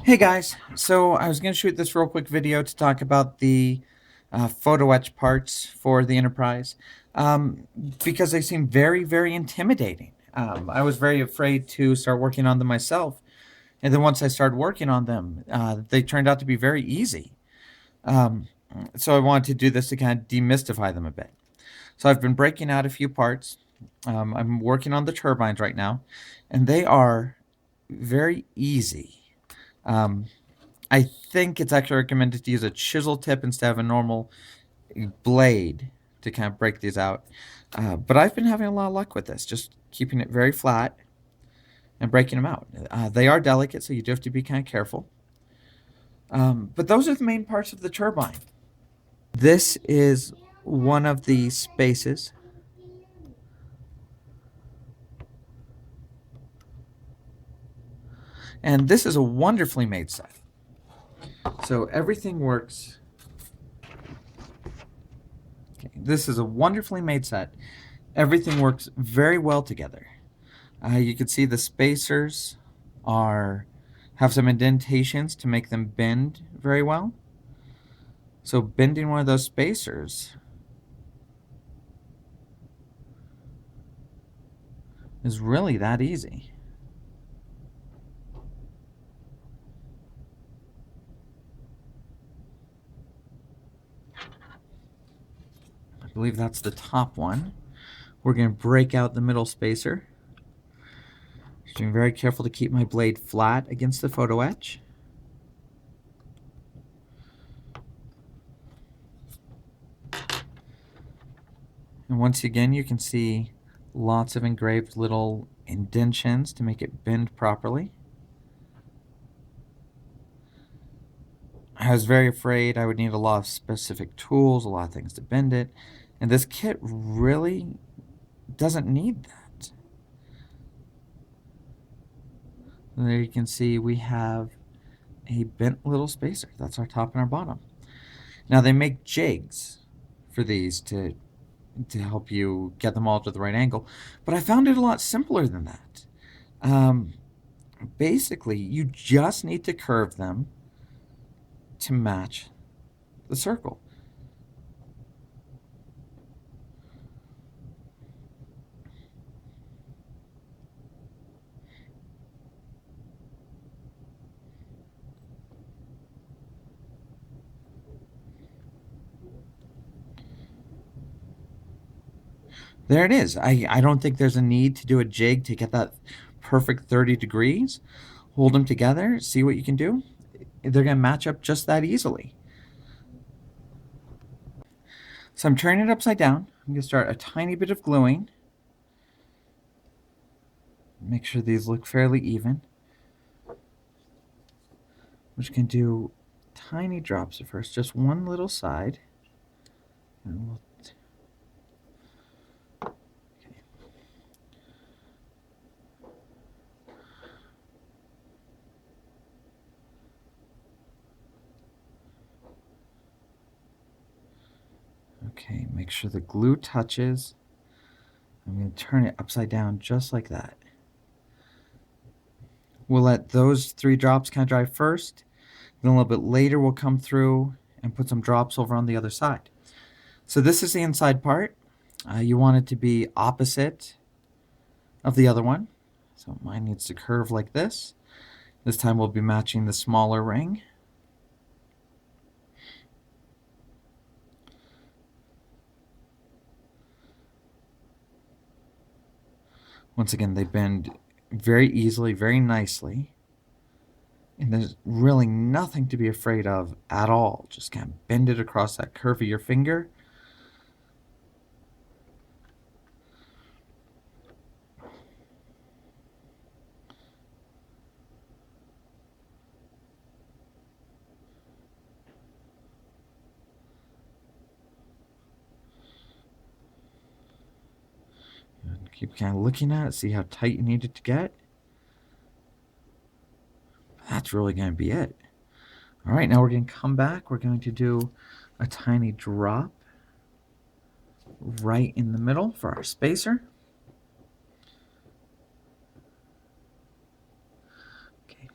Hey guys, so I was going to shoot this real quick video to talk about the photo etch parts for the Enterprise um, because they seem very, very intimidating. I was very afraid to start working on them myself, and then once I started working on them, they turned out to be very easy. Um, so I wanted to do this to kind of demystify them a bit. So I've been breaking out a few parts. I'm working on the turbines right now, and they are very easy. Um, I think it's actually recommended to use a chisel tip instead of a normal blade to kind of break these out. But I've been having a lot of luck with this, just keeping it very flat and breaking them out. They are delicate, so you do have to be kind of careful. But those are the main parts of the turbine. This is one of the spaces. And this is a wonderfully made set. So everything works. Okay, this is a wonderfully made set. Everything works very well together. You can see the spacers have some indentations to make them bend very well. So bending one of those spacers is really that easy. I believe that's the top one. We're going to break out the middle spacer. Just being very careful to keep my blade flat against the photo etch. And once again, you can see lots of engraved little indentions to make it bend properly. I was very afraid I would need a lot of specific tools, a lot of things to bend it, and this kit really doesn't need that. And there you can see we have a bent little spacer. That's our top and our bottom. Now they make jigs for these to help you get them all to the right angle, but I found it a lot simpler than that. Basically, you just need to curve them to match the circle. There it is. I don't think there's a need to do a jig to get that perfect 30 degrees. Hold them together, see what you can do. They're going to match up just that easily. So I'm turning it upside down. I'm going to start a tiny bit of gluing. Make sure these look fairly even. I'm just going to do tiny drops at first, just one little side. And we'll Okay, make sure the glue touches. I'm going to turn it upside down just like that. We'll let those 3 drops kind of dry first. Then a little bit later we'll come through and put some drops over on the other side. So this is the inside part. You want it to be opposite of the other one. So mine needs to curve like this. This time we'll be matching the smaller ring. Once again, they bend very easily, very nicely. And there's really nothing to be afraid of at all. Just kind of bend it across that curve of your finger. And keep kind of looking at it, see how tight you need it to get. That's really going to be it. All right, now we're going to come back. We're going to do a tiny drop right in the middle for our spacer. Okay.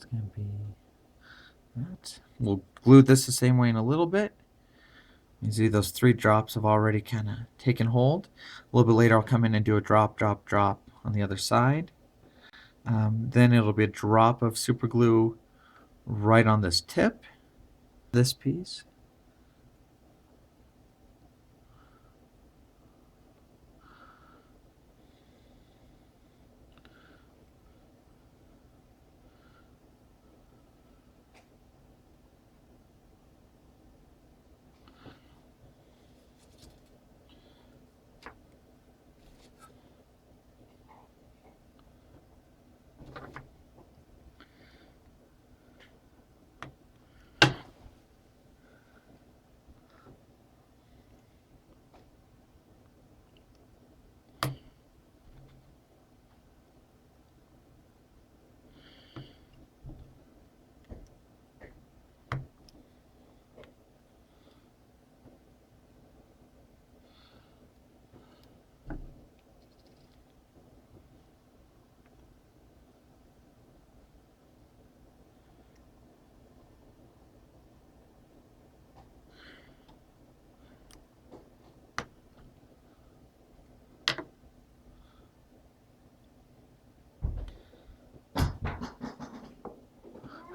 It's going to be that. We'll glue this the same way in a little bit. You see those 3 drops have already kind of taken hold. A little bit later I'll come in and do a drop, drop, drop on the other side. Then it'll be a drop of super glue right on this tip, this piece.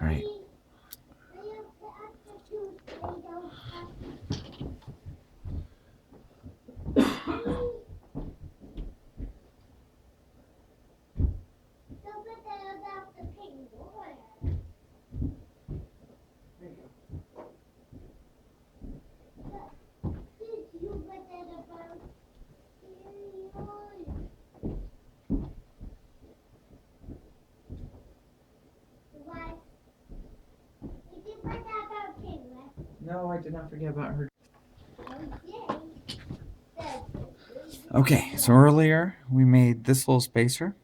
All right. No, I did not forget about her. Okay, so earlier we made this little spacer.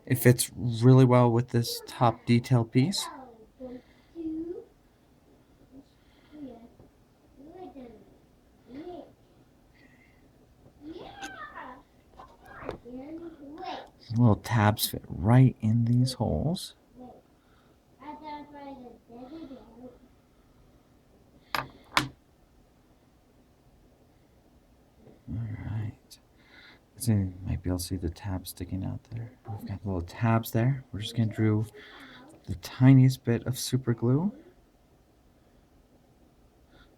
It fits really well with this top detail piece. Little tabs fit right in these holes. Alright. So you might be able to see the tabs sticking out there. We've got little tabs there. We're just going to do the tiniest bit of super glue.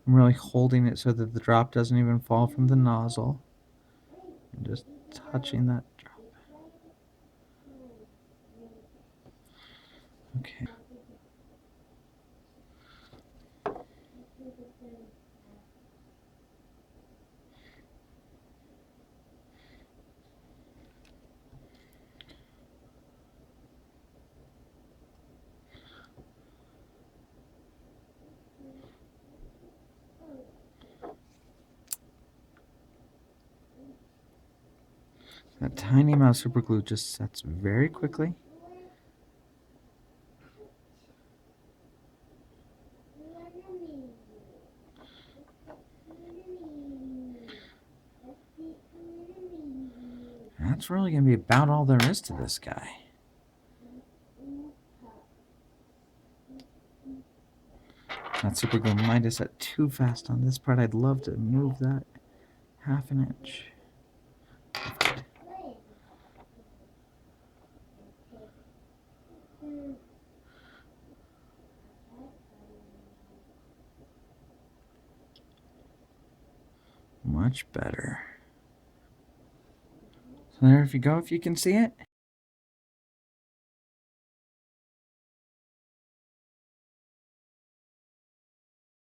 I'm really holding it so that the drop doesn't even fall from the nozzle. And just touching that drop. Okay. That tiny amount of super glue just sets very quickly. That's really going to be about all there is to this guy. That super glue might have set too fast on this part. I'd love to move that ½ inch. Much better. So there you go, if you can see it.